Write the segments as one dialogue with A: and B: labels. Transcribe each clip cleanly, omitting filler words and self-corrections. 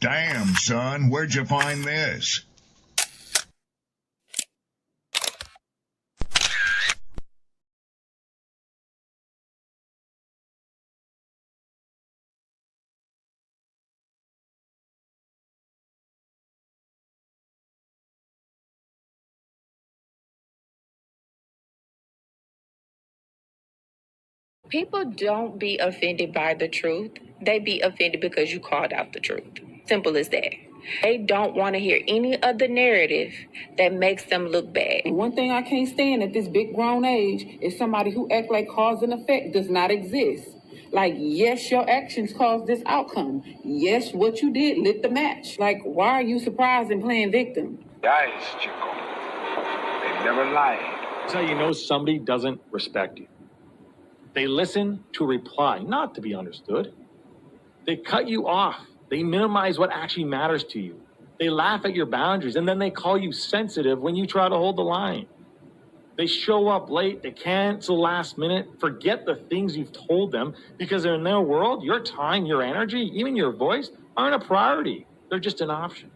A: Damn, son, where'd you find this?
B: People don't be offended by the truth. They be offended because you called out the truth. Simple as that. They don't want to hear any other narrative that makes them look bad.
C: One thing I can't stand at this big grown age is somebody who act like cause and effect does not exist. Like, yes, your actions caused this outcome. Yes, what you did lit the match. Like, why are you surprised and playing victim?
D: Guys, Chico, they never lied.
E: That's how you know somebody doesn't respect you. They listen to reply, not to be understood. They cut you off. They minimize what actually matters to you. They laugh at your boundaries, and then they call you sensitive when you try to hold the line. They show up late. They cancel last minute, forget the things you've told them, because in their world, your time, your energy, even your voice aren't a priority. They're just an option.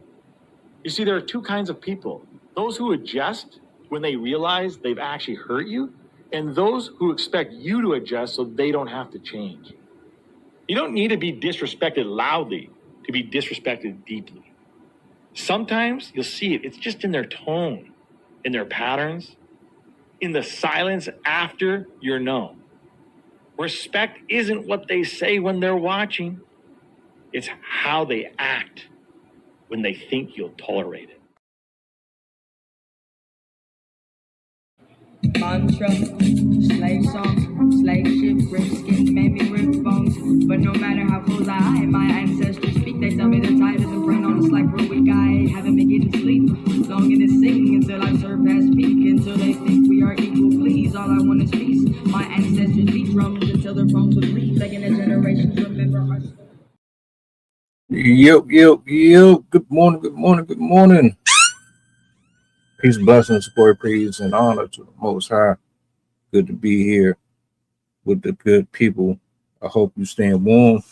E: You see, there are two kinds of people. Those who adjust when they realize they've actually hurt you, and those who expect you to adjust so they don't have to change. You don't need to be disrespected loudly to be disrespected deeply. Sometimes you'll see it. It's just in their tone, in their patterns, in the silence after you're known. Respect isn't what they say when they're watching. It's how they act when they think you'll tolerate it.
F: Mantra, slave songs, slave ship, rip skin, made me rip bones. But no matter how close I hide, my ancestors speak. They tell me the tide isn't front on us like we're weak. I haven't been getting sleep. Longing to sing until I surpass peak. Until they think we are equal, please. All I want is peace. My ancestors beat drums until their bones would bleed. Begging the generations remember our story.
G: Yo. Good morning. Peace, blessings, glory, praise, and honor to the Most High. Good to be here with the good people. I hope you staying warm.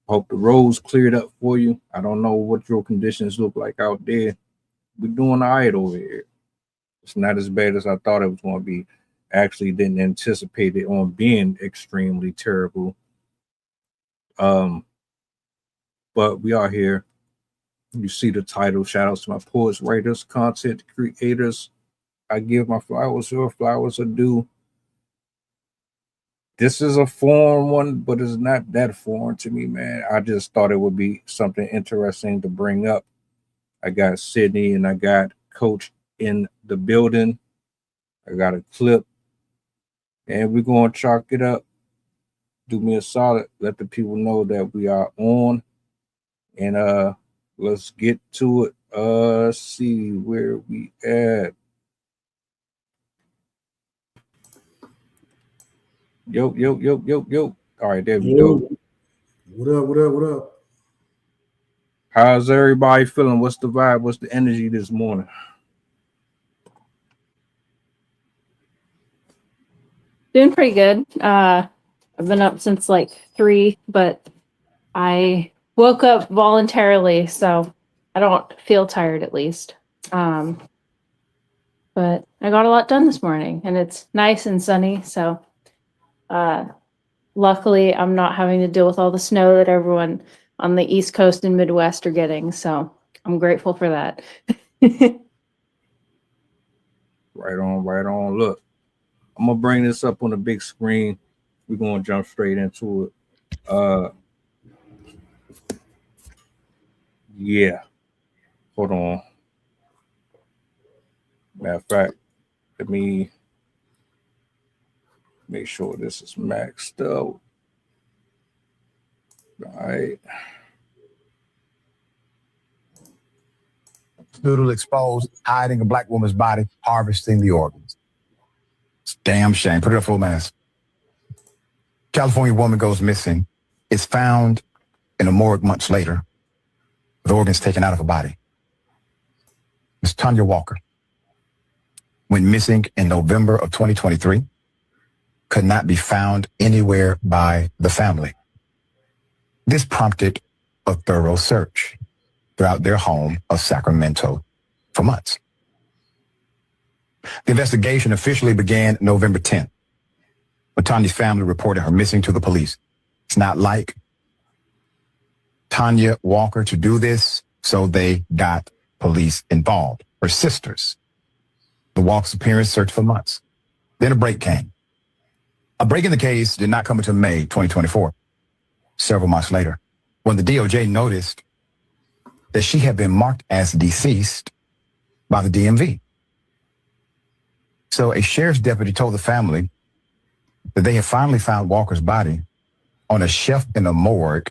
G: I hope the roads cleared up for you. I don't know what your conditions look like out there. We're doing all right over here. It's not as bad as I thought it was going to be. Actually didn't anticipate it on being extremely terrible. But we are here. You see the title. Shout outs to my poets, writers, content creators. I give my flowers where flowers are due. This is a foreign one, but it's not that foreign to me, man. I just thought it would be something interesting to bring up. I got Sydney and I got Coach in the building. I got a clip. And we're going to chalk it up. Do me a solid. Let the people know that we are on. And let's get to it. Let's see where we at. Yo. All right, there we go.
H: What up?
G: How's everybody feeling? What's the vibe? What's the energy this morning?
I: Doing pretty good. I've been up since like 3, but I woke up voluntarily, so I don't feel tired at least. But I got a lot done this morning, and it's nice and sunny, so luckily I'm not having to deal with all the snow that everyone on the East Coast and Midwest are getting, so I'm grateful for that.
G: Right on. Look, I'm going to bring this up on the big screen. We're going to jump straight into it. Yeah. Hold on. Matter of fact, let me make sure this is maxed out. All right.
H: Noodle exposed, hiding a black woman's body, harvesting the organs. It's a damn shame. Put it up full mask. California woman goes missing. Is found in a morgue months later with organs taken out of her body. Ms. Tonya Walker went missing in November of 2023, could not be found anywhere by the family. This prompted a thorough search. throughout their home of Sacramento for months. The investigation officially began November 10th, when Tonya's family reported her missing to the police. It's not like Tonya Walker to do this, so they got police involved. Her sisters, the Walker's appearance, searched for months. Then a break came. A break in the case did not come until May 2024, several months later, when the DOJ noticed that she had been marked as deceased by the DMV. So a sheriff's deputy told the family that they had finally found Walker's body on a shelf in a morgue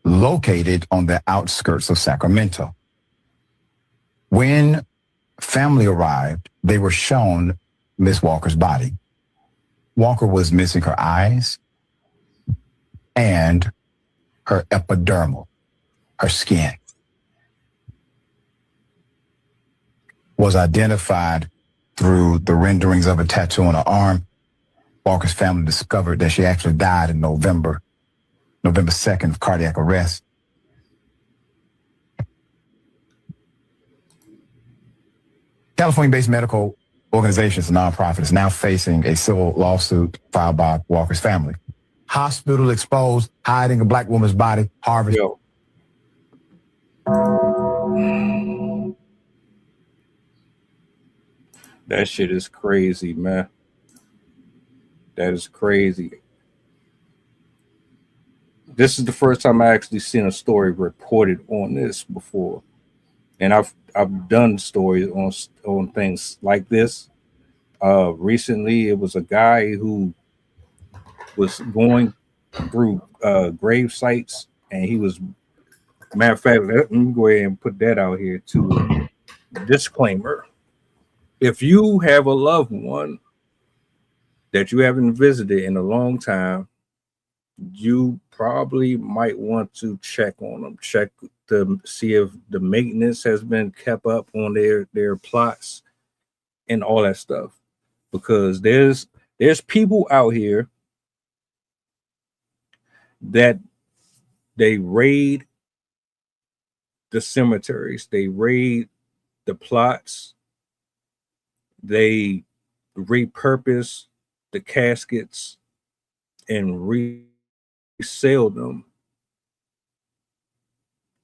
H: located on the outskirts of Sacramento. When family arrived, they were shown Miss Walker's body. Walker was missing her eyes and her epidermal, her skin, was identified through the renderings of a tattoo on her arm. Walker's family discovered that she actually died in November 2nd of cardiac arrest. California-based medical organizations, a nonprofit, is now facing a civil lawsuit filed by Walker's family. Hospital exposed, hiding a black woman's body, harvest.
G: Yo. That shit is crazy, man. That is crazy. This is the first time I actually seen a story reported on this before. And I've done stories on things like this. Recently, it was a guy who was going through grave sites, and he was, matter of fact, let me go ahead and put that out here too. Disclaimer: if you have a loved one that you haven't visited in a long time, you probably might want to check on them, check to see if the maintenance has been kept up on their plots and all that stuff, because there's people out here that they raid the cemeteries, they raid the plots, they repurpose the caskets and resell them.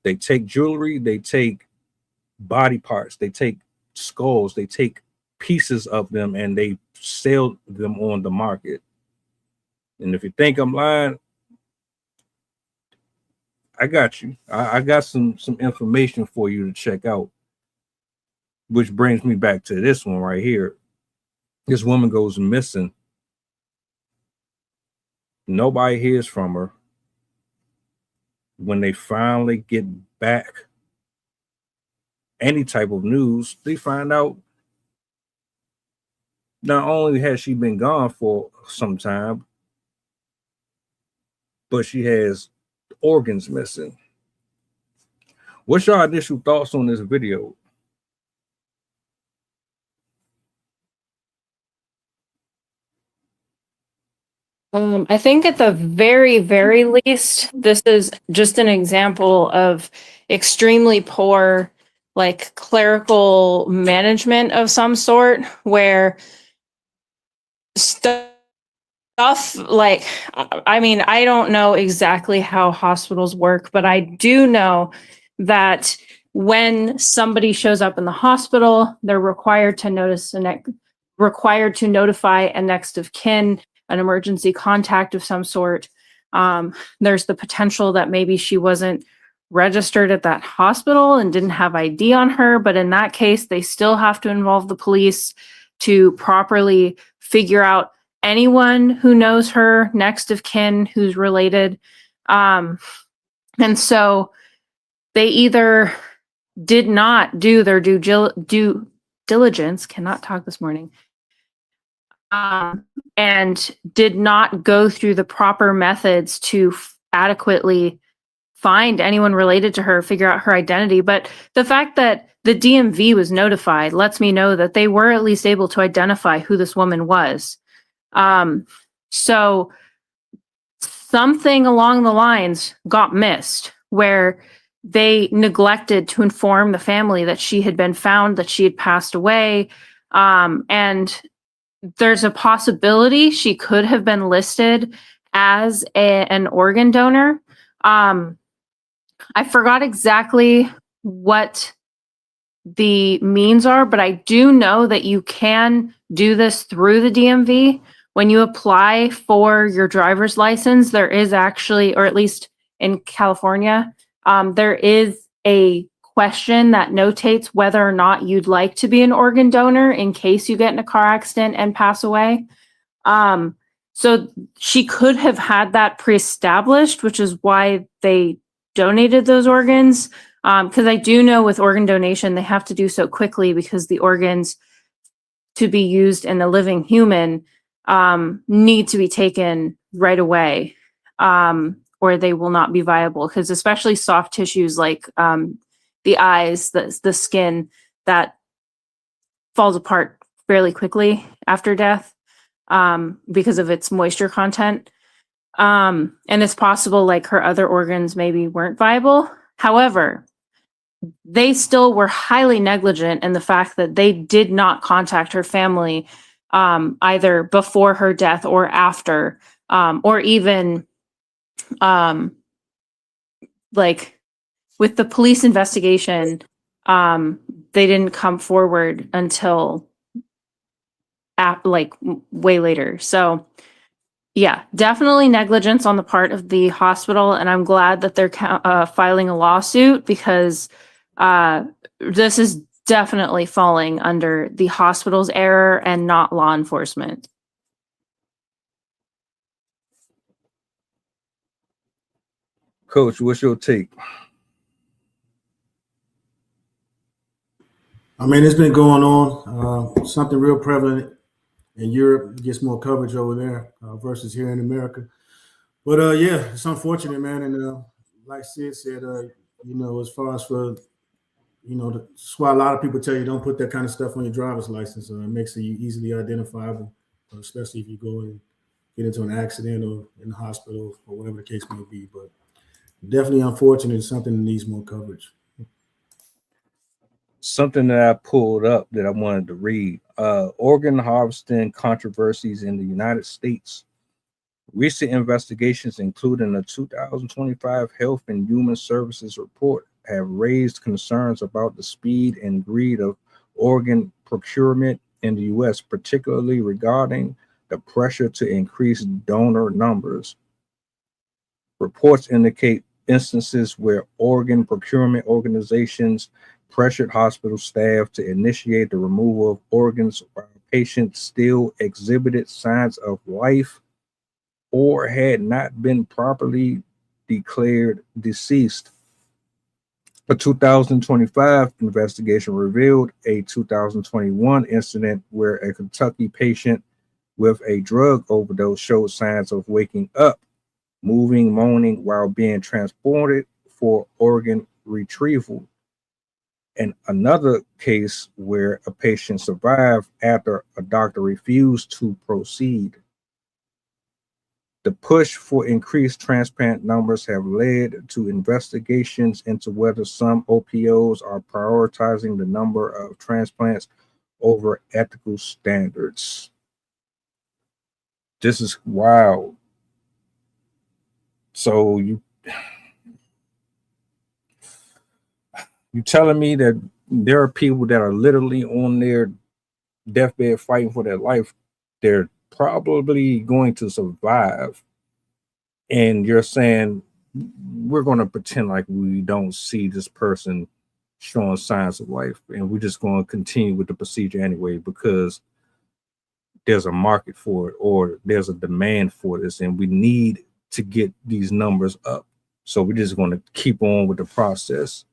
G: They take jewelry, they take body parts, they take skulls, they take pieces of them, and they sell them on the market. And if you think I'm lying, I got you. I got some information for you to check out, which brings me back to this one right here. This woman goes missing. Nobody hears from her. When they finally get back any type of news, they find out not only has she been gone for some time, but she has organs missing. What's your initial thoughts on this video?
I: I think at the very, very least, this is just an example of extremely poor, like, clerical management of some sort, where stuff like, I mean, I don't know exactly how hospitals work, but I do know that when somebody shows up in the hospital, they're required to notify a next of kin, an emergency contact of some sort. There's the potential that maybe she wasn't registered at that hospital and didn't have ID on her, but in that case, they still have to involve the police to properly figure out anyone who knows her, next of kin who's related. And so they either did not do their due diligence, cannot talk this morning, and did not go through the proper methods to adequately find anyone related to her, figure out her identity. But the fact that the DMV was notified lets me know that they were at least able to identify who this woman was. So something along the lines got missed, where they neglected to inform the family that she had been found, that she had passed away. And there's a possibility she could have been listed as an organ donor. I forgot exactly what the means are, but I do know that you can do this through the DMV. When you apply for your driver's license, there is actually, or at least in California, there is a question that notates whether or not you'd like to be an organ donor in case you get in a car accident and pass away. So she could have had that pre-established, which is why they donated those organs. Because I do know with organ donation, they have to do so quickly because the organs to be used in a living human need to be taken right away, or they will not be viable. Because especially soft tissues like the eyes, the skin, that falls apart fairly quickly after death because of its moisture content. And it's possible like her other organs maybe weren't viable. However, they still were highly negligent in the fact that they did not contact her family either before her death or after, or even like with the police investigation, they didn't come forward until way later. So yeah, definitely negligence on the part of the hospital. And I'm glad that they're filing a lawsuit because this is definitely falling under the hospital's error and not law enforcement.
G: Coach, what's your take?
J: I mean, it's been going on. Something real prevalent in Europe. It gets more coverage over there versus here in America. But yeah, it's unfortunate, man. And like Sid said, as far as for, that's why a lot of people tell you don't put that kind of stuff on your driver's license. It makes you easily identifiable, especially if you go and get into an accident or in the hospital or whatever the case may be. But definitely unfortunate. It's something that needs more coverage.
G: Something that I pulled up that I wanted to read. Organ harvesting controversies in the United States. Recent investigations, including the 2025 Health and Human Services report, have raised concerns about the speed and greed of organ procurement in the U.S., particularly regarding the pressure to increase donor numbers. Reports indicate instances where organ procurement organizations pressured hospital staff to initiate the removal of organs while patients still exhibited signs of life or had not been properly declared deceased. A 2025 investigation revealed a 2021 incident where a Kentucky patient with a drug overdose showed signs of waking up, moving, moaning while being transported for organ retrieval. And another case where a patient survived after a doctor refused to proceed. The push for increased transplant numbers have led to investigations into whether some OPOs are prioritizing the number of transplants over ethical standards. This is wild. So you telling me that there are people that are literally on their deathbed fighting for their life. They're probably going to survive. And you're saying we're going to pretend like we don't see this person showing signs of life. And we're just going to continue with the procedure anyway, because there's a market for it or there's a demand for this. And we need to get these numbers up. So we're just going to keep on with the process.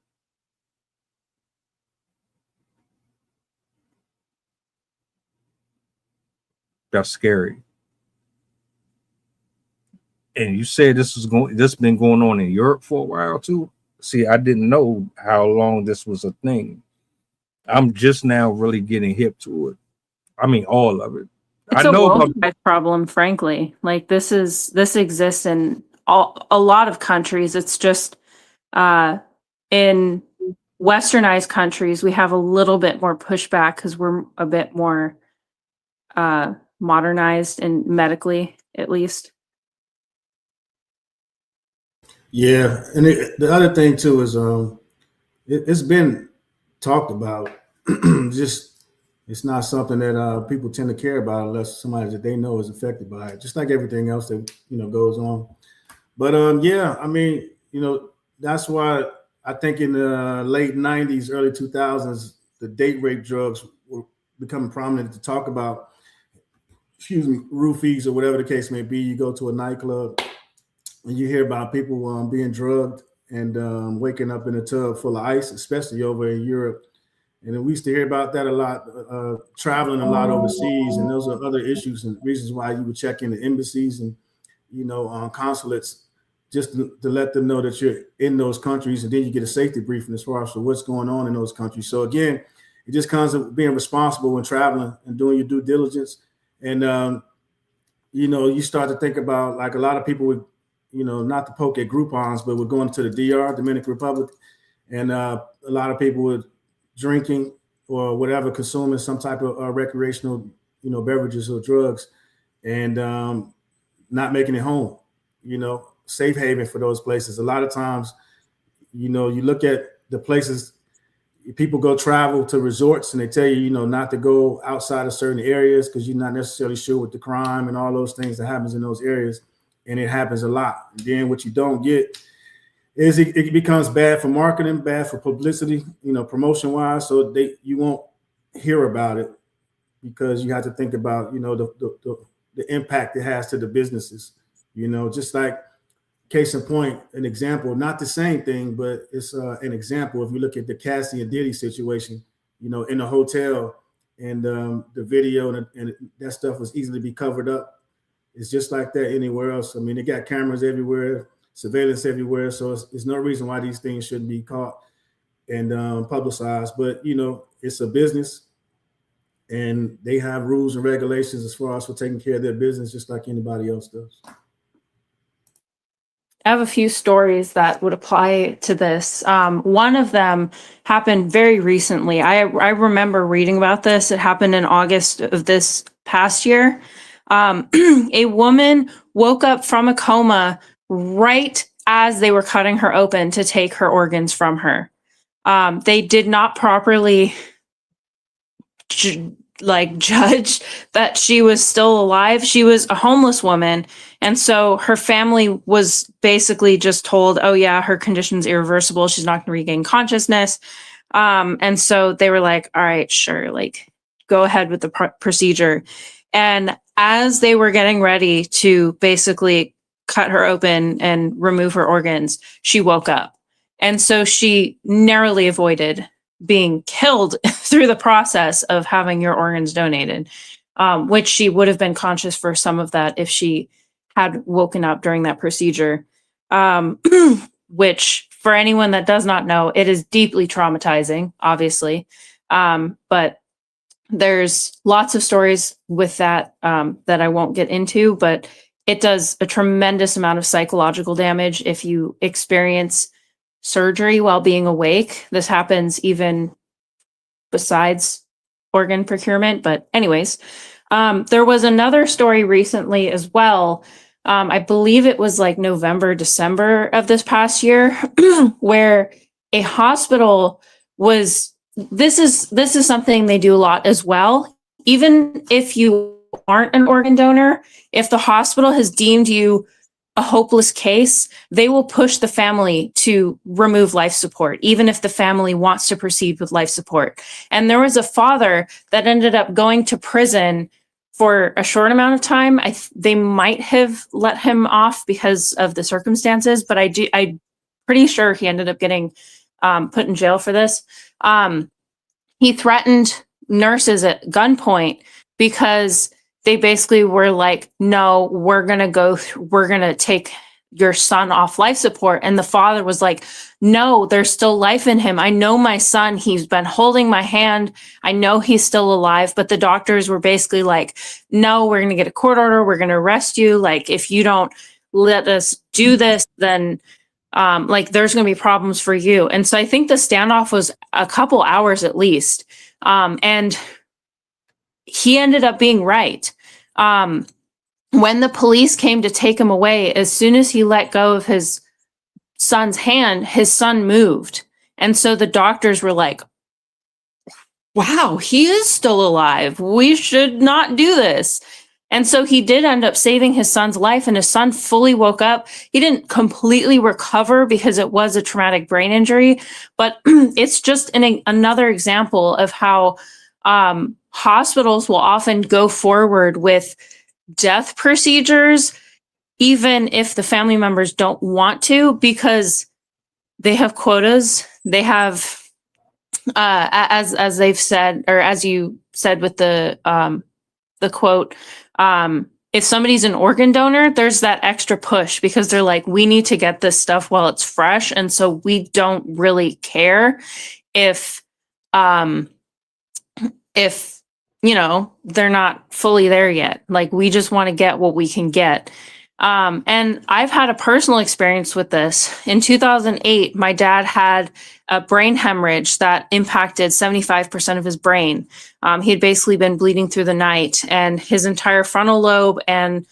G: That's scary. And you said this been going on in Europe for a while too. See, I didn't know how long this was a thing. I'm just now really getting hip to it. I mean, all of it.
I: It's a worldwide problem, frankly. Like this exists in a lot of countries. It's just in westernized countries, we have a little bit more pushback because we're a bit more modernized and medically, at least.
J: Yeah, and the other thing too is it's been talked about. Just it's not something that people tend to care about unless somebody that they know is affected by it. Just like everything else that goes on. But yeah, I mean, that's why I think in the late '90s, early 2000s, the date rape drugs were becoming prominent to talk about. Excuse me, roofies or whatever the case may be. You go to a nightclub and you hear about people being drugged and waking up in a tub full of ice, especially over in Europe. And then we used to hear about that a lot, traveling a lot overseas. And those are other issues and reasons why you would check in the embassies and, consulates just to let them know that you're in those countries. And then you get a safety briefing as far as what's going on in those countries. So again, it just comes with being responsible when traveling and doing your due diligence. And, you start to think about, like, a lot of people would, not to poke at Groupons, but we're going to the DR, Dominican Republic, and a lot of people were drinking or whatever, consuming some type of recreational, beverages or drugs, and not making it home. Safe haven for those places. A lot of times, you look at the places people go travel to resorts, and they tell you, not to go outside of certain areas because you're not necessarily sure with the crime and all those things that happens in those areas. And it happens a lot. And then what you don't get is it becomes bad for marketing, bad for publicity, promotion wise. So you won't hear about it because you have to think about, the impact it has to the businesses, just like case in point, an example, not the same thing, but it's an example. If you look at the Cassie and Diddy situation, in a hotel, and the video and that stuff was easily be covered up. It's just like that anywhere else. I mean, they got cameras everywhere, surveillance everywhere. So there's no reason why these things shouldn't be caught and publicized. But, it's a business, and they have rules and regulations as far as for taking care of their business, just like anybody else does.
I: I have a few stories that would apply to this. One of them happened very recently. I remember reading about this. It happened in August of this past year. A woman woke up from a coma right as they were cutting her open to take her organs from her. They did not properly judge that she was still alive. She was a homeless woman. And so her family was basically just told, oh yeah, her condition's irreversible. She's not going to regain consciousness. And so they were like, all right, sure. Go ahead with the procedure. And as they were getting ready to basically cut her open and remove her organs, she woke up. And so she narrowly avoided being killed through the process of having your organs donated, which she would have been conscious for some of that if she had woken up during that procedure, which for anyone that does not know, it is deeply traumatizing, obviously. But there's lots of stories with that that I won't get into, but it does a tremendous amount of psychological damage if you experience surgery while being awake. This happens even besides organ procurement. But anyways, there was another story recently as well. I believe it was like November, December of this past year, where a hospital was, this is something they do a lot as well. Even if you aren't an organ donor, if the hospital has deemed you a hopeless case, they will push the family to remove life support, even if the family wants to proceed with life support. And there was a father that ended up going to prison for a short amount of time. They might have let him off because of the circumstances, but I'm pretty sure he ended up getting put in jail for this. He threatened nurses at gunpoint because they basically were like, no, we're going to take your son off life support. And the father was like, no, there's still life in him. I know my son, he's been holding my hand. I know he's still alive. But the doctors were basically like, no, we're going to get a court order. We're going to arrest you. Like, if you don't let us do this, then Like there's going to be problems for you. And so I think the standoff was a couple hours at least. And he ended up being right. When the police came to take him away, as soon as he let go of his son's hand, his son moved. And so the doctors were like, wow, he is still alive. We should not do this. And so he did end up saving his son's life, and his son fully woke up. He didn't completely recover because it was a traumatic brain injury, but it's just another example of how hospitals will often go forward with death procedures, even if the family members don't want to, because they have quotas. They have, as they've said, or as you said with the quote, if somebody's an organ donor, there's that extra push because they're like, we need to get this stuff while it's fresh. And so we don't really care if you know, they're not fully there yet. Like, we just want to get what we can get. And I've had a personal experience with this. In 2008, my dad had a brain hemorrhage that impacted 75% of his brain. He had basically been bleeding through the night, and his entire frontal lobe and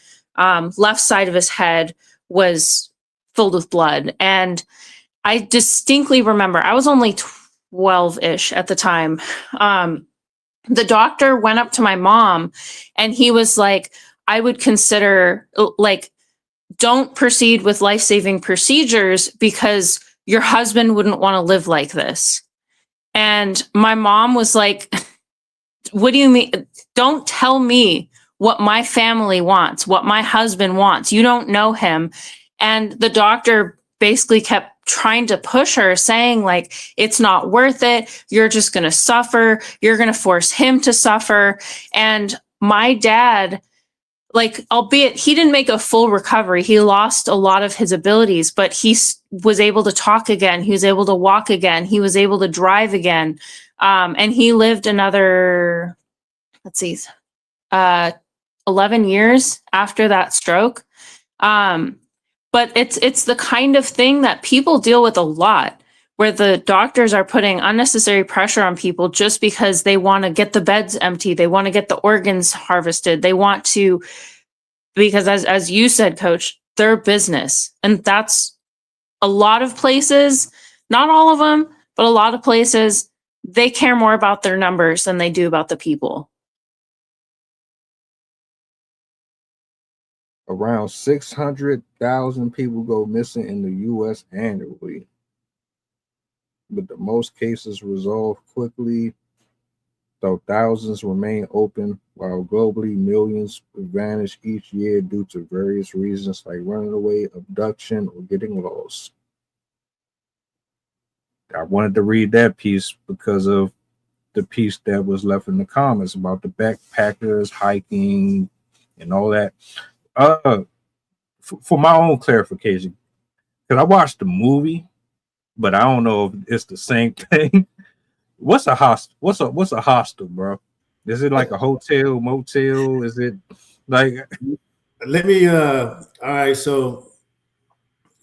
I: left side of his head was filled with blood. And I distinctly remember, I was only 12-ish at the time. The doctor went up to my mom and he was like, I would consider, like, don't proceed with life-saving procedures because your husband wouldn't want to live like this. And my mom was like, what do you mean? Don't tell me what my family wants, what my husband wants. You don't know him. And the doctor basically kept trying to push her, saying like, it's not worth it. You're just going to suffer. You're going to force him to suffer. And my dad, like, albeit he didn't make a full recovery, he lost a lot of his abilities, but he was able to talk again. He was able to walk again. He was able to drive again. And he lived another, 11 years after that stroke. But it's the kind of thing that people deal with a lot, where the doctors are putting unnecessary pressure on people just because they want to get the beds empty. They want to get the organs harvested. They want to, because as you said, Coach, they're business. And that's a lot of places, not all of them, but a lot of places, they care more about their numbers than they do about the people.
G: Around 600,000 people go missing in the U.S. annually, but the most cases resolve quickly, though thousands remain open, while globally millions vanish each year due to various reasons like running away, abduction, or getting lost. I wanted to read that piece because of the piece that was left in the comments about the backpackers hiking and all that. For my own clarification, because I watched the movie, but I don't know if it's the same thing. What's a hostel? What's a hostel, bro? Is it like a hotel, motel? Is it like?
J: Let me. All right. So,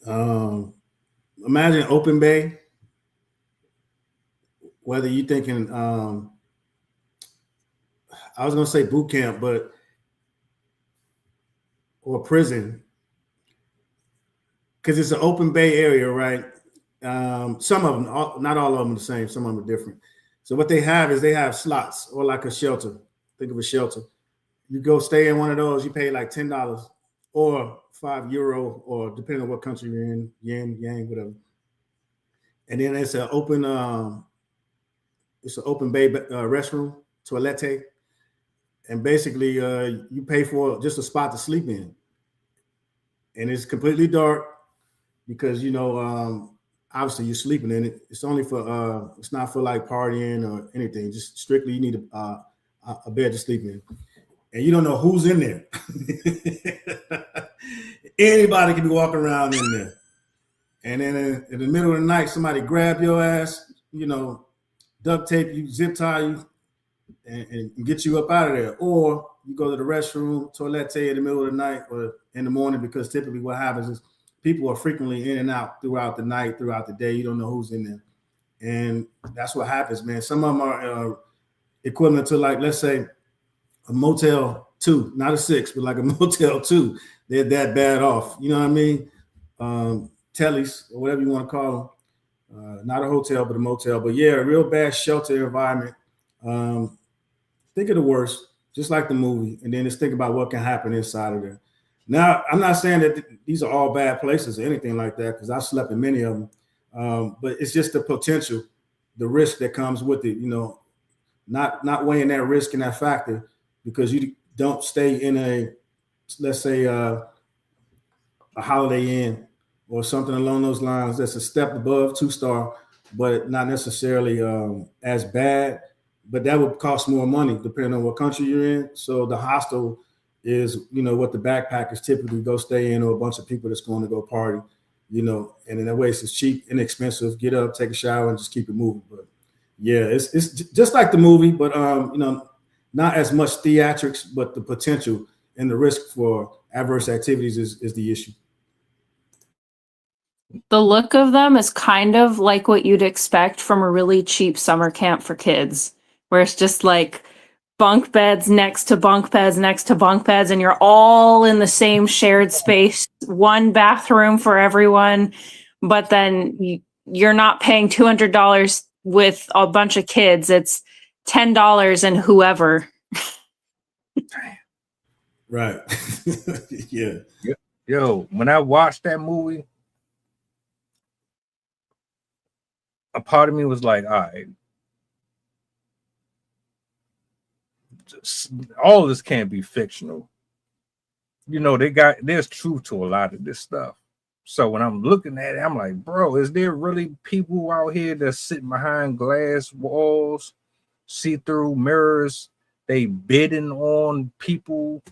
J: imagine open bay. Whether you're thinking, I was gonna say boot camp, but or prison, because it's an open bay area, right? Some of them, not all of them are the same. Some of them are different. So what they have is they have slots, or like a shelter. Think of a shelter. You go stay in one of those. You pay like $10 or €5, or depending on what country you're in, yen, yang, whatever. And then it's an open bay restroom, toilette, and basically you pay for just a spot to sleep in, and it's completely dark because obviously you're sleeping in it. It's only for it's not for like partying or anything. Just strictly you need a bed to sleep in, and you don't know who's in there. Anybody can be walking around in there, and then in the middle of the night, somebody grab your ass, duct tape you, zip tie you, and get you up out of there. Or you go to the restroom, toilette in the middle of the night or in the morning, because typically what happens is people are frequently in and out throughout the night, throughout the day. You don't know who's in there. And that's what happens, man. Some of them are equivalent to, like, let's say a Motel 2, not a 6, but like a Motel 2. They're that bad off. You know what I mean? Tellies, or whatever you want to call them. Not a hotel, but a motel. But yeah, a real bad shelter environment. Think of the worst, just like the movie, and then just think about what can happen inside of there. Now, I'm not saying that these are all bad places or anything like that, because I slept in many of them. But it's just the potential, the risk that comes with it, you know, not weighing that risk and that factor, because you don't stay in a, let's say, a Holiday Inn or something along those lines that's a step above 2-star, but not necessarily as bad. But that would cost more money depending on what country you're in. So the hostel is, you know, what the backpackers typically go stay in, or a bunch of people that's going to go party, you know, and in that way it's cheap, inexpensive, get up, take a shower, and just keep it moving. But yeah, it's just like the movie, but you know, not as much theatrics, but the potential and the risk for adverse activities is the issue.
I: The look of them is kind of like what you'd expect from a really cheap summer camp for kids, where it's just like bunk beds next to bunk beds next to bunk beds, and you're all in the same shared space, one bathroom for everyone, but then you're not paying $200 with a bunch of kids. It's $10 and whoever.
J: Right. Yeah.
G: Yo, when I watched that movie, a part of me was like, all right, all of this can't be fictional. You know, there's truth to a lot of this stuff. So when I'm looking at it, I'm like, bro, is there really people out here that's sitting behind glass walls, see-through mirrors, they bidding on people,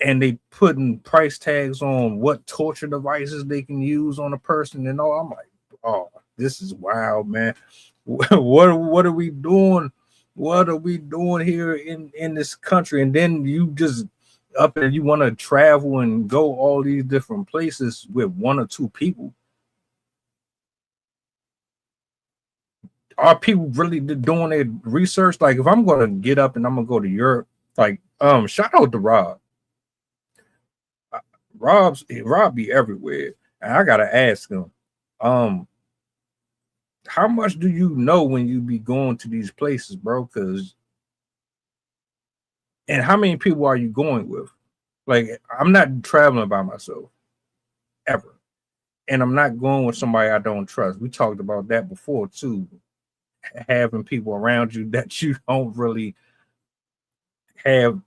G: and they putting price tags on what torture devices they can use on a person and all? I'm like, oh, this is wild, man. What are we doing? What are we doing here in this country? And then you just up and you want to travel and go all these different places with one or two people. Are people really doing their research? Like, if I'm going to get up and I'm going to go to Europe, like, shout out to Rob. Rob be everywhere. And I got to ask him, how much do you know when you be going to these places, bro? And how many people are you going with? Like, I'm not traveling by myself ever. And I'm not going with somebody I don't trust. We talked about that before too. Having people around you that you don't really have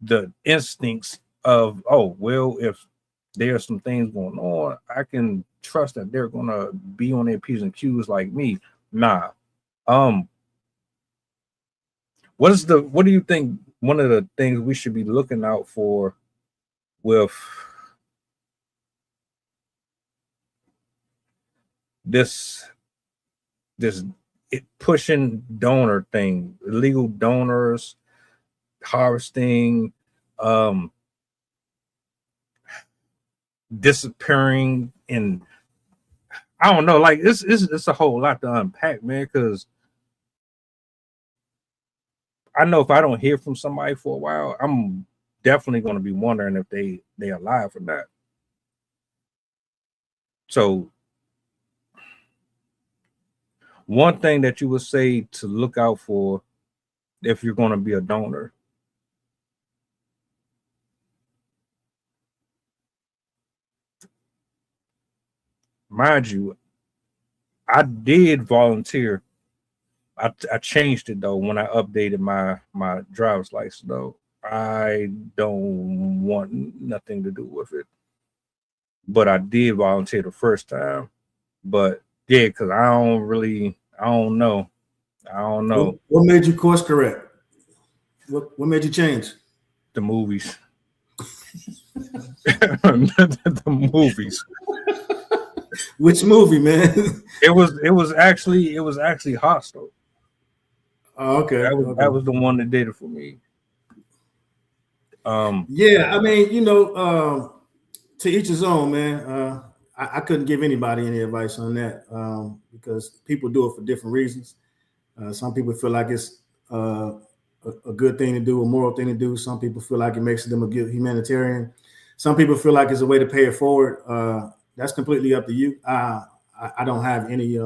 G: the instincts of, oh, well, if there's some things going on, I can trust that they're gonna be on their P's and Q's like me. Nah. What do you think one of the things we should be looking out for with this pushing donor thing, illegal donors, harvesting, disappearing, and I don't know, like it's a whole lot to unpack, man, because I know if I don't hear from somebody for a while, I'm definitely going to be wondering if they alive or not. So one thing that you would say to look out for if you're going to be a donor. Mind you, I did volunteer. I changed it though when I updated my driver's license though. I don't want nothing to do with it. But I did volunteer the first time. But yeah, because I don't know.
J: What made you course correct? What made you change?
G: The movies. The movies.
J: Which movie, man?
G: It was actually Hostel.
J: Oh, okay.
G: That was the one that did it for me.
J: Yeah, I mean, you know, To each his own, man. I couldn't give anybody any advice on that because people do it for different reasons. Some people feel like it's a good thing to do, a moral thing to do. Some people feel like it makes them a good humanitarian. Some people feel like it's a way to pay it forward. That's completely up to you. I don't have any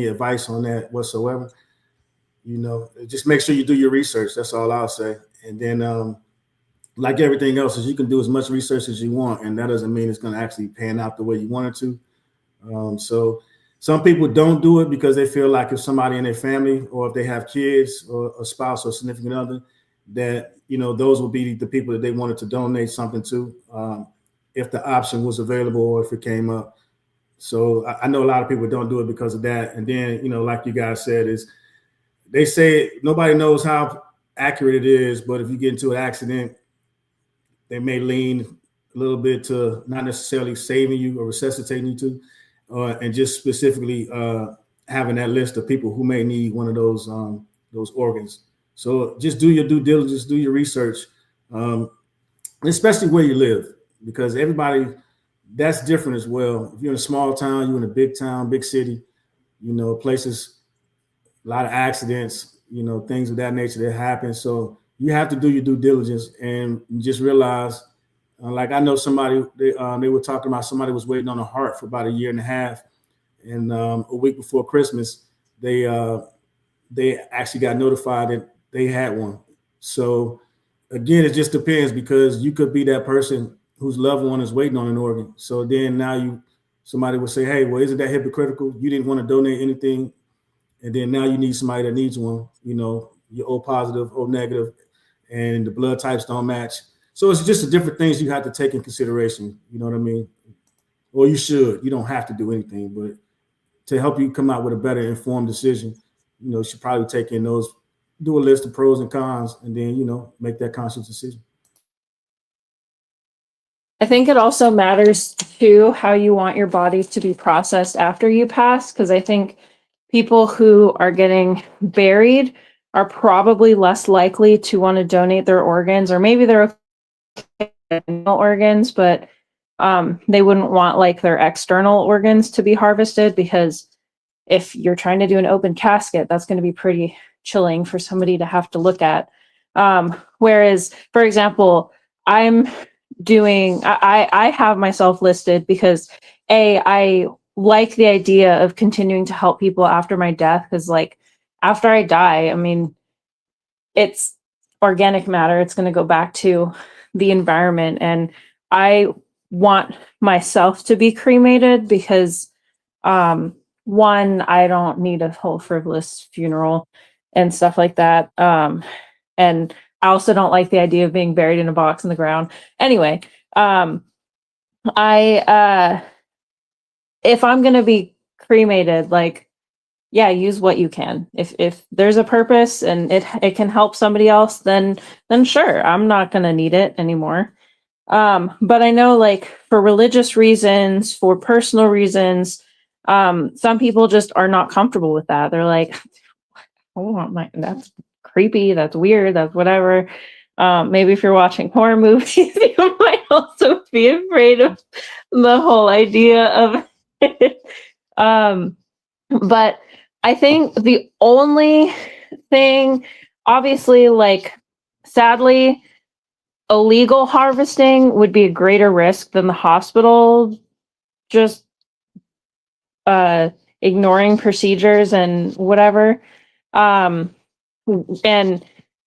J: advice on that whatsoever. You know, just make sure you do your research. That's all I'll say. And then, like everything else, is you can do as much research as you want, and that doesn't mean it's going to actually pan out the way you want it to. So some people don't do it because they feel like if somebody in their family, or if they have kids or a spouse or significant other, that, you know, those will be the people that they wanted to donate something to, if the option was available or if it came up. So I know a lot of people don't do it because of that. And then, you know, like you guys said, is they say nobody knows how accurate it is, but if you get into an accident, they may lean a little bit to not necessarily saving you or resuscitating you to, and just specifically having that list of people who may need one of those organs. So just do your due diligence, do your research, especially where you live, because everybody, that's different as well. If you're in a small town, you're in a big town, big city, you know, places, a lot of accidents, you know, things of that nature that happen. So you have to do your due diligence and just realize, like I know somebody, they were talking about somebody was waiting on a heart for about 1.5 years. And a week before Christmas, they actually got notified that they had one. So again, it just depends, because you could be that person whose loved one is waiting on an organ. So then now somebody will say, hey, well, isn't that hypocritical? You didn't want to donate anything, and then now you need somebody that needs one. You know, you're O positive, O negative, and the blood types don't match. So it's just the different things you have to take in consideration. You know what I mean? Or you should. You don't have to do anything, but to help you come out with a better informed decision, you know, you should probably take in those, do a list of pros and cons, and then, you know, make that conscious decision.
I: I think it also matters too how you want your body to be processed after you pass, because I think people who are getting buried are probably less likely to want to donate their organs, or maybe they're okay with organs, but they wouldn't want like their external organs to be harvested, because if you're trying to do an open casket, that's going to be pretty chilling for somebody to have to look at. Whereas, for example, I have myself listed because I like the idea of continuing to help people after my death, because like after I die, I mean, it's organic matter. It's going to go back to the environment, and I want myself to be cremated because one, I don't need a whole frivolous funeral and stuff like that. And I also don't like the idea of being buried in a box in the ground. Anyway, if I'm going to be cremated, like, yeah, use what you can. If there's a purpose and it can help somebody else, then sure, I'm not going to need it anymore. But I know, like, for religious reasons, for personal reasons, some people just are not comfortable with that. They're like, oh, that's creepy, that's weird, that's whatever. Maybe if you're watching horror movies, you might also be afraid of the whole idea of it. But I think the only thing, obviously, like, sadly, illegal harvesting would be a greater risk than the hospital just ignoring procedures and whatever. And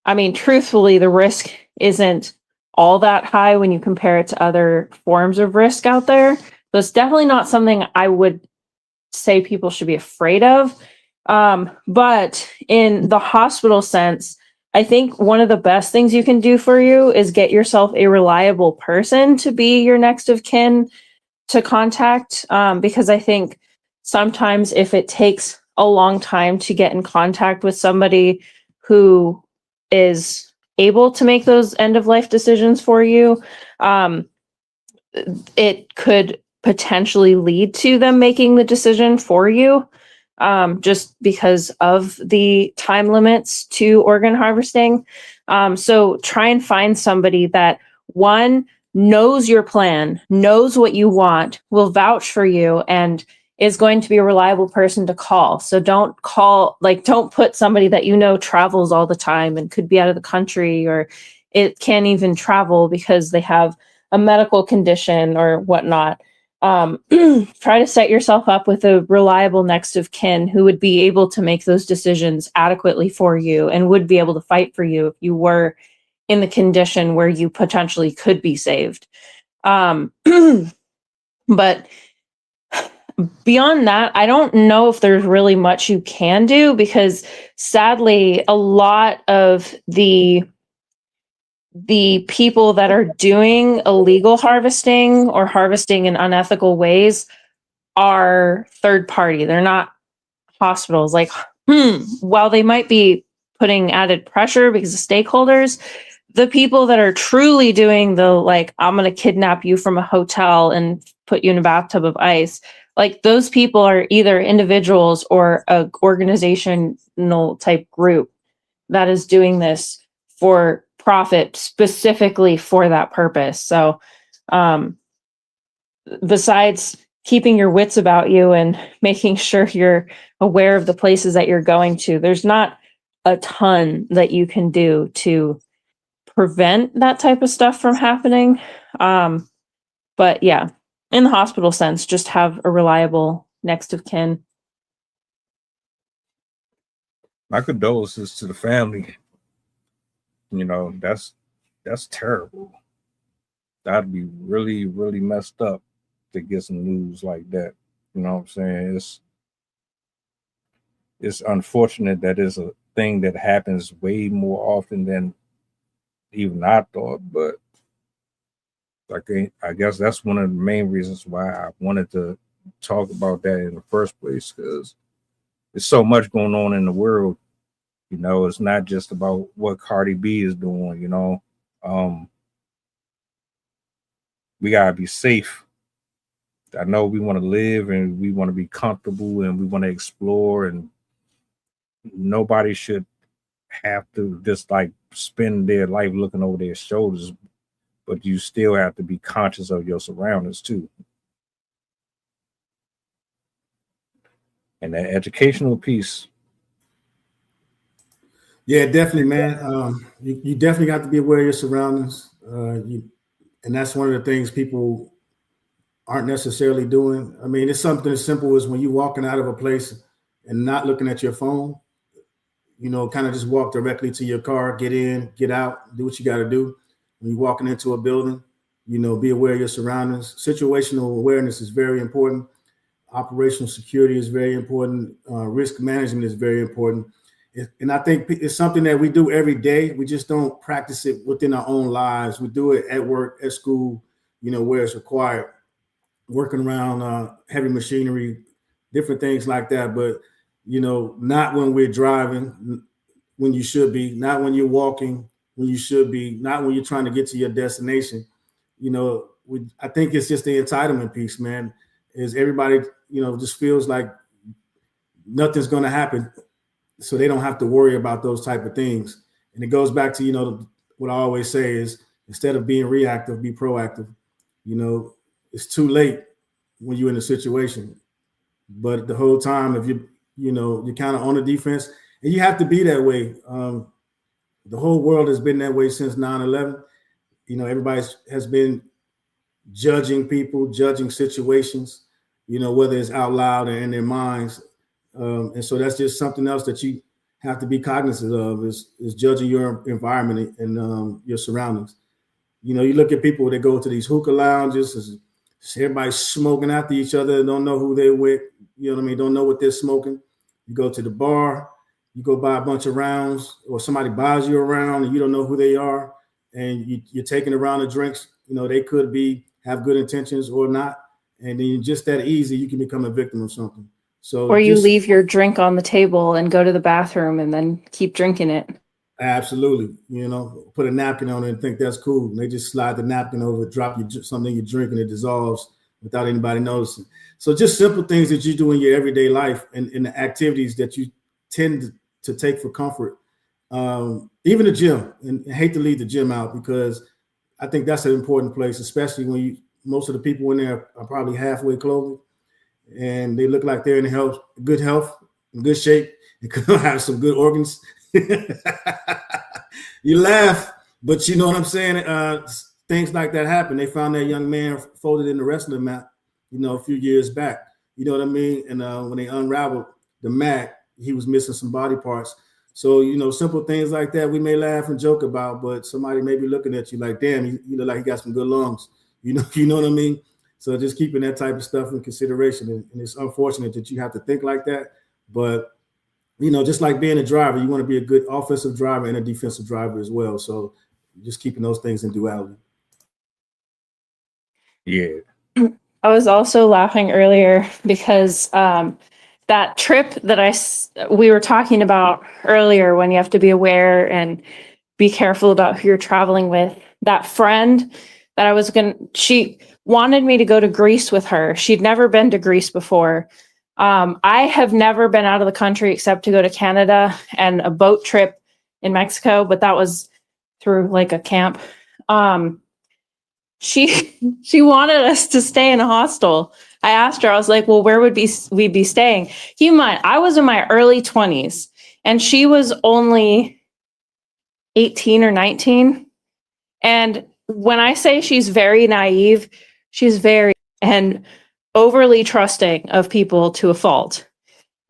I: I mean, truthfully, the risk isn't all that high when you compare it to other forms of risk out there. So it's definitely not something I would say people should be afraid of. But in the hospital sense, I think one of the best things you can do for you is get yourself a reliable person to be your next of kin to contact. Because I think sometimes if it takes a long time to get in contact with somebody who is able to make those end of life decisions for you, it could potentially lead to them making the decision for you, just because of the time limits to organ harvesting. So try and find somebody that, one, knows your plan, knows what you want, will vouch for you, and is going to be a reliable person to call. So don't put somebody that you know travels all the time and could be out of the country, or it can't even travel because they have a medical condition or whatnot. Try to set yourself up with a reliable next of kin who would be able to make those decisions adequately for you and would be able to fight for you if you were in the condition where you potentially could be saved. But beyond that, I don't know if there's really much you can do, because sadly, a lot of the people that are doing illegal harvesting or harvesting in unethical ways are third party. They're not hospitals. Like, while they might be putting added pressure because of stakeholders, the people that are truly doing the, like, I'm going to kidnap you from a hotel and put you in a bathtub of ice, like, those people are either individuals or a organizational type group that is doing this for profit, specifically for that purpose. So besides keeping your wits about you and making sure you're aware of the places that you're going to, there's not a ton that you can do to prevent that type of stuff from happening. But yeah, in the hospital sense, just have a reliable next of kin.
G: My condolences to the family. You know, that's terrible. That'd be really, really messed up to get some news like that. You know what I'm saying? It's unfortunate that it's a thing that happens way more often than even I thought, but I guess that's one of the main reasons why I wanted to talk about that in the first place, because there's so much going on in the world. You know, it's not just about what Cardi B is doing, you know. We gotta be safe. I know we want to live and we want to be comfortable and we want to explore, and nobody should have to just like spend their life looking over their shoulders, but you still have to be conscious of your surroundings too. And that educational piece.
J: Yeah, definitely, man. You definitely got to be aware of your surroundings. And that's one of the things people aren't necessarily doing. I mean, it's something as simple as when you're walking out of a place and not looking at your phone, you know, kind of just walk directly to your car, get in, get out, do what you got to do. When you're walking into a building, you know, be aware of your surroundings. Situational awareness is very important. Operational security is very important. Risk management is very important. And I think it's something that we do every day. We just don't practice it within our own lives. We do it at work, at school, you know, where it's required, working around heavy machinery, different things like that. But, you know, not when we're driving, when you should be, not when you're walking, when you should be, not when you're trying to get to your destination. You know, I think it's just the entitlement piece, man, is everybody, you know, just feels like nothing's going to happen, so they don't have to worry about those type of things. And it goes back to, you know, what I always say is, instead of being reactive, be proactive. You know, it's too late when you're in a situation, but the whole time, if you know, you're kind of on the defense, and you have to be that way. The whole world has been that way since 9/11. You know, everybody has been judging people, judging situations, you know, whether it's out loud or in their minds. And so that's just something else that you have to be cognizant of, is judging your environment and your surroundings. You know, you look at people that go to these hookah lounges, everybody's smoking after each other, don't know who they're with, you know what I mean, don't know what they're smoking. You go to the bar, you go buy a bunch of rounds, or somebody buys you a round and you don't know who they are, and you're taking a round of drinks. You know, they could have good intentions or not. And then just that easy, you can become a victim of something. So,
I: or you leave your drink on the table and go to the bathroom and then keep drinking it.
J: Absolutely. You know, put a napkin on it and think that's cool. And they just slide the napkin over, drop something you drink, and it dissolves without anybody noticing. So just simple things that you do in your everyday life and the activities that you tend to take for comfort. Even the gym, and I hate to leave the gym out, because I think that's an important place, especially when most of the people in there are probably halfway clothed, and they look like they're in good health, in good shape, and could have some good organs. You laugh, but you know what I'm saying? Things like that happen. They found that young man folded in the wrestling mat, a few years back. You know what I mean? And when they unraveled the mat, he was missing some body parts. So, simple things like that we may laugh and joke about, but somebody may be looking at you like, damn, you look like he got some good lungs. You know what I mean? So just keeping that type of stuff in consideration. And it's unfortunate that you have to think like that. But, just like being a driver, you want to be a good offensive driver and a defensive driver as well. So just keeping those things in duality.
G: Yeah.
I: I was also laughing earlier because that trip that we were talking about earlier, when you have to be aware and be careful about who you're traveling with, that friend that she wanted me to go to Greece with her. She'd never been to Greece before. I have never been out of the country except to go to Canada and a boat trip in Mexico, but that was through like a camp. She wanted us to stay in a hostel. I asked her, I was like, well, where would we be staying? Keep in mind, I was in my early 20s and she was only 18 or 19. And when I say she's very naive, she's very and overly trusting of people to a fault.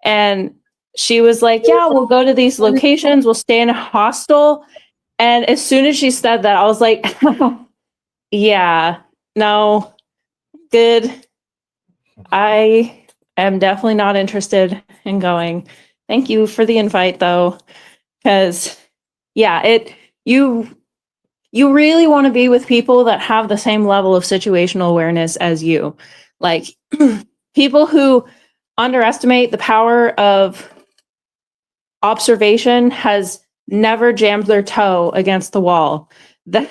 I: And she was like, yeah, we'll go to these locations. We'll stay in a hostel. And as soon as she said that, I was like, yeah, no, good. I am definitely not interested in going. Thank you for the invite, though, because, yeah, you really want to be with people that have the same level of situational awareness as you. Like, people who underestimate the power of observation has never jammed their toe against the wall. That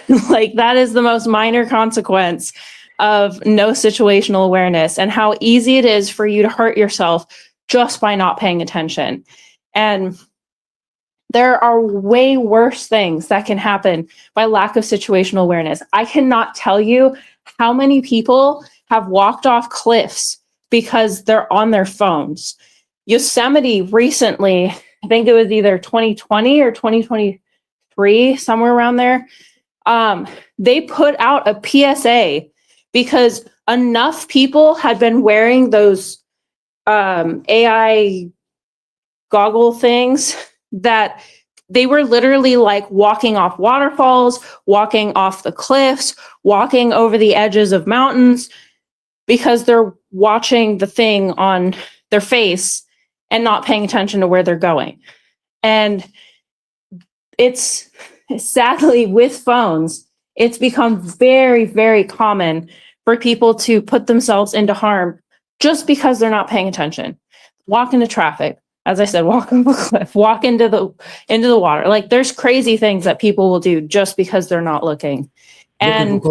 I: is the most minor consequence of no situational awareness, and how easy it is for you to hurt yourself just by not paying attention. And there are way worse things that can happen by lack of situational awareness. I cannot tell you how many people have walked off cliffs because they're on their phones. Yosemite recently, I think it was either 2020 or 2023, somewhere around there, they put out a PSA because enough people had been wearing those AI goggle things that they were literally like walking off waterfalls, walking off the cliffs, walking over the edges of mountains because they're watching the thing on their face and not paying attention to where they're going. And it's sadly, with phones, it's become very, very common for people to put themselves into harm just because they're not paying attention. Walk into traffic, as I said, walk off a cliff, walk into the water. Like, there's crazy things that people will do just because they're not looking. And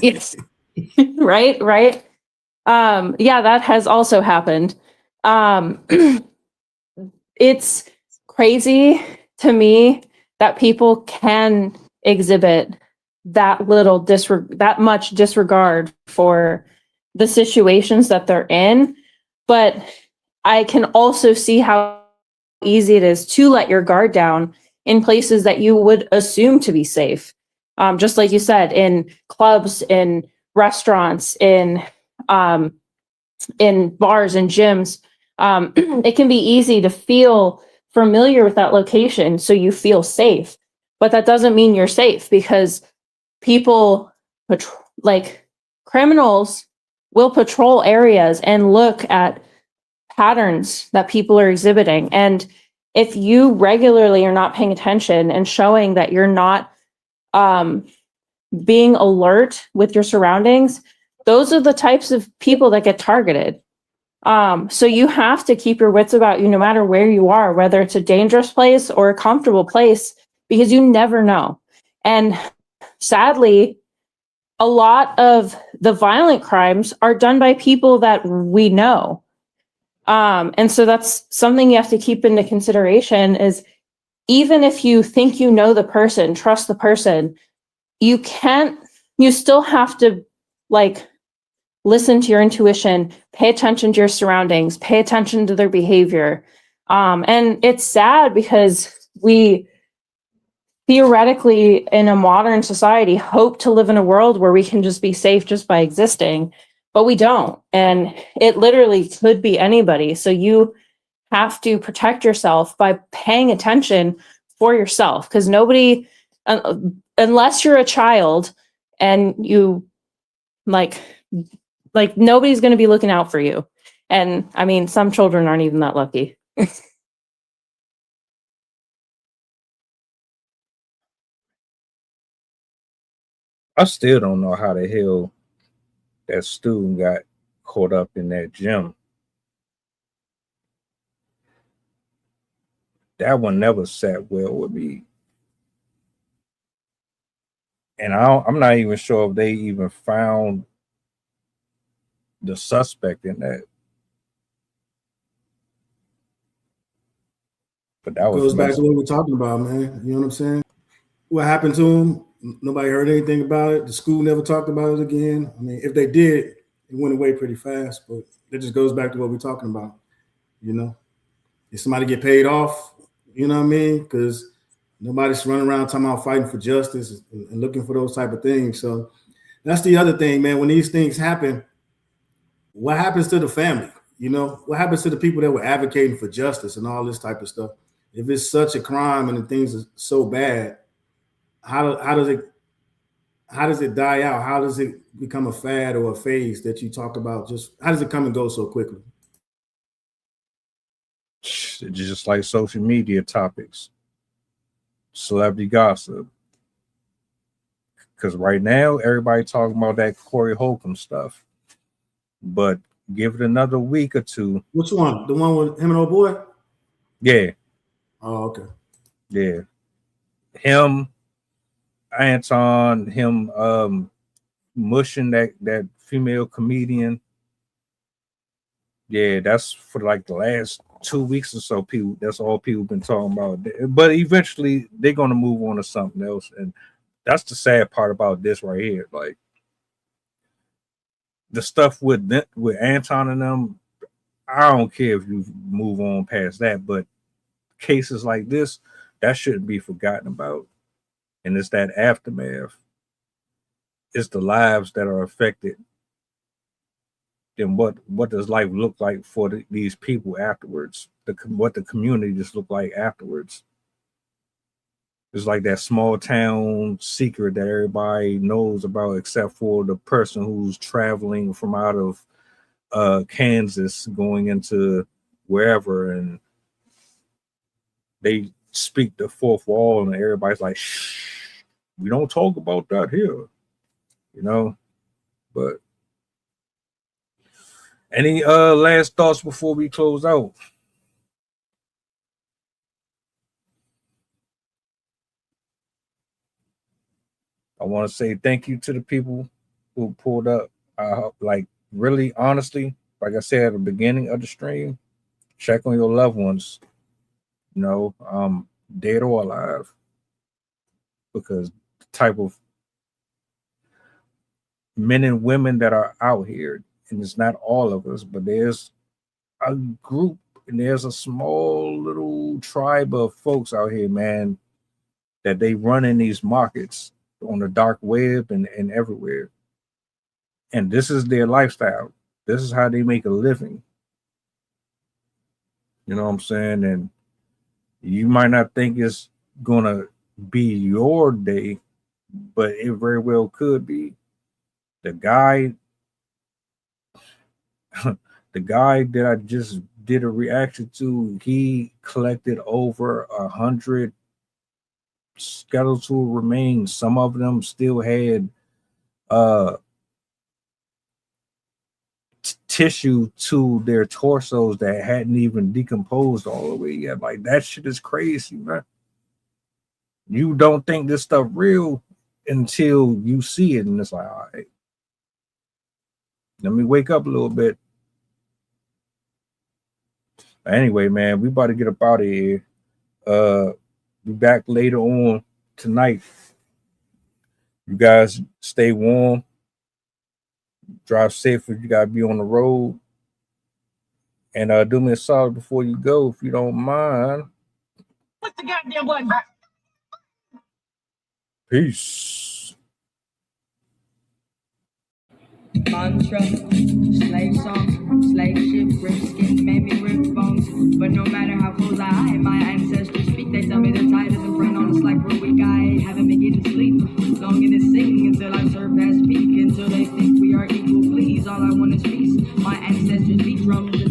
I: yes, right. Yeah, that has also happened. It's crazy to me that people can exhibit that much disregard for the situations that they're in. But I can also see how easy it is to let your guard down in places that you would assume to be safe. Just like you said, in clubs, in restaurants, in bars and gyms, it can be easy to feel familiar with that location, so you feel safe. But that doesn't mean you're safe, because criminals will patrol areas and look at patterns that people are exhibiting. And if you regularly are not paying attention and showing that you're not being alert with your surroundings, those are the types of people that get targeted. So you have to keep your wits about you no matter where you are, whether it's a dangerous place or a comfortable place, because you never know. And sadly, a lot of the violent crimes are done by people that we know. And so that's something you have to keep into consideration, is even if you think you know the person, trust the person, you still have to like listen to your intuition, pay attention to your surroundings, pay attention to their behavior. And it's sad because we theoretically in a modern society hope to live in a world where we can just be safe just by existing, but we don't. And it literally could be anybody. So you have to protect yourself by paying attention for yourself, because nobody, unless you're a child and you like nobody's going to be looking out for you. And I mean, some children aren't even that lucky.
G: I still don't know how the hell that student got caught up in that gym. That one never sat well with me. And I'm not even sure if they even found the suspect in that. But that
J: Goes back to what we're talking about, man. You know what I'm saying? What happened to him? Nobody heard anything about it. The school never talked about it again. I mean, if they did, it went away pretty fast. But it just goes back to what we're talking about. You know, if somebody get paid off, you know what I mean? Because nobody's running around talking about fighting for justice and looking for those type of things. So that's the other thing, man. When these things happen, what happens to the family? You know, what happens to the people that were advocating for justice and all this type of stuff? If it's such a crime and the things are so bad, how does it die out? How does it become a fad or a phase that you talk about? Just how does it come and go so quickly?
G: Just like social media topics, celebrity gossip. Because right now, everybody talking about that Corey Holcomb stuff. But give it another week or two.
J: Which one? The one with him and old boy?
G: Yeah.
J: Oh, okay.
G: Yeah. Him, Anton, him mushing that female comedian. Yeah, that's for like the last 2 weeks or so. People, that's all people been talking about. But eventually they're gonna move on to something else. And that's the sad part about this right here. Like the stuff with Anton and them, I don't care if you move on past that, but cases like this, that shouldn't be forgotten about. And it's that aftermath. It's the lives that are affected. Then what does life look like for these people afterwards? What the community just look like afterwards? It's like that small town secret that everybody knows about, except for the person who's traveling from out of Kansas going into wherever, and they speak the fourth wall, and everybody's like, "Shh, we don't talk about that here," you know. But any last thoughts before we close out? I want to say thank you to the people who pulled up. Like really, honestly, like I said at the beginning of the stream, check on your loved ones. You know, dead or alive, because the type of men and women that are out here, and it's not all of us, but there's a group and there's a small little tribe of folks out here, man, that they run in these markets on the dark web and everywhere. And this is their lifestyle. This is how they make a living. You know what I'm saying? And you might not think it's gonna be your day, but it very well could be. The guy that I just did a reaction to, he collected over 100 skeletal remains. Some of them still had tissue to their torsos that hadn't even decomposed all the way yet. Like, that shit is crazy, man. You don't think this stuff real until you see it, and it's like, all right, let me wake up a little bit. Anyway, man, we about to get up out of here. Be back later on tonight You guys stay warm. Drive safe if you gotta be on the road. And do me a solid before you go, if you don't mind.
F: What's the goddamn button?
G: Peace.
F: Mantra, slave songs, slave ship, rip skin, made me rip bones. But no matter how close I hide, my ancestors speak. They tell me the tide isn't front on us like we're weak. I haven't been getting sleep. Longing to sing until I surpass peak. Until they think we are equal, please. All I want is peace. My ancestors beat drums